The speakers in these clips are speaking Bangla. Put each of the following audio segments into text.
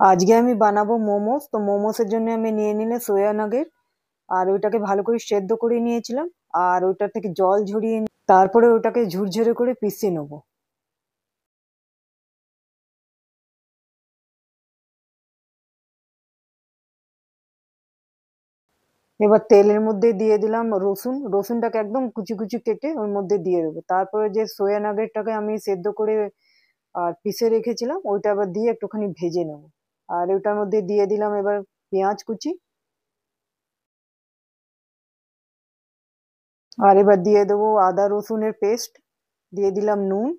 আজকে আমি বানাবো মোমোস। তো মোমোসের জন্য আমি নিয়ে নিলে সোয়া নাগেট, আর ওইটাকে ভালো করে সেদ্ধ করে নিয়েছিলাম। আর ওইটা থেকে জল ঝরিয়ে তারপরে ওটাকে ঝুরঝুরে করে পিষে নেবো। এবার তেলের মধ্যে দিয়ে দিলাম রসুন। রসুনটাকে একদম কুচি কুচি কেটে ওর মধ্যে দিয়ে দেবো। তারপরে যে সোয়া নাগেটটাকে আমি সেদ্ধ করে আর পিষে রেখেছিলাম ওইটা আবার দিয়ে একটুখানি ভেজে নেবো। আর ওটার মধ্যে দিয়ে দিলাম এবার পেঁয়াজ কুচি। আর এবার দিয়ে দেবো আদা রসুনের পেস্ট। দিয়ে দিলাম নুন,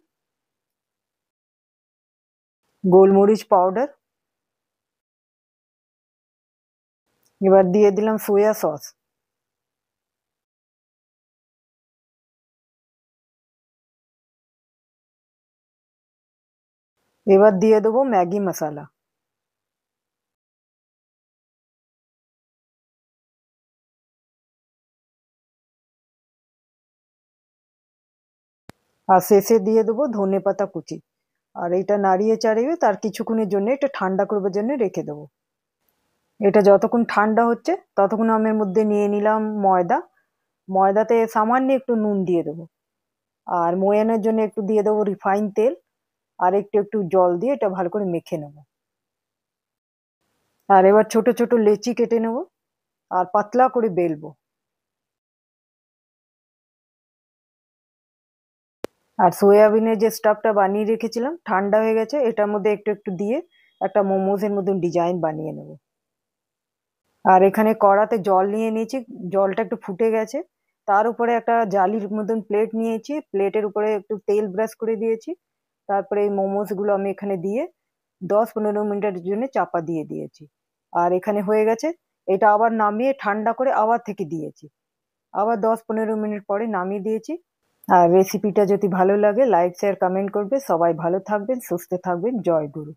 গোলমরিচ পাউডার। এবার দিয়ে দিলাম সোয়া সস। এবার দিয়ে দেবো ম্যাগি মশলা। আর শেষে দিয়ে দেবো ধনেপাতা কুচি। আর এটা নাড়িয়ে চাড়িয়ে তার কিছুক্ষণের জন্য এটা ঠান্ডা করবার জন্য রেখে দেবো। এটা যতক্ষণ ঠান্ডা হচ্ছে ততক্ষণ আমি এর মধ্যে নিয়ে নিলাম ময়দা। ময়দাতে সামান্য একটু নুন দিয়ে দেবো। আর ময়ানের জন্য একটু দিয়ে দেবো রিফাইন তেল। আর একটু একটু জল দিয়ে এটা ভালো করে মেখে নেবো। আর এবার ছোট ছোট লেচি কেটে নেবো আর পাতলা করে বেলবো। আর সয়াবিনের যে স্টাফটা বানিয়ে রেখেছিলাম ঠান্ডা হয়ে গেছে, এটার মধ্যে একটু একটু দিয়ে একটা মোমোজের মতন ডিজাইন বানিয়ে নেবো। আর এখানে কড়াতে জল নিয়ে নিয়েছি। জলটা একটু ফুটে গেছে। তার উপরে একটা জালির মতন প্লেট নিয়েছি, প্লেটের উপরে একটু তেল ব্রাশ করে দিয়েছি। তারপরে এই মোমোস গুলো আমি এখানে দিয়ে 10-15 মিনিটের জন্য চাপা দিয়ে দিয়েছি। আর এখানে হয়ে গেছে। এটা আবার নামিয়ে ঠান্ডা করে আবার থেকে দিয়েছি। আবার 10-15 মিনিট পরে নামিয়ে দিয়েছি। আর রেসিপিটা যদি ভালো লাগে লাইক শেয়ার কমেন্ট করবে। সবাই ভালো থাকবেন, সুস্থ থাকবেন। জয় গুরু।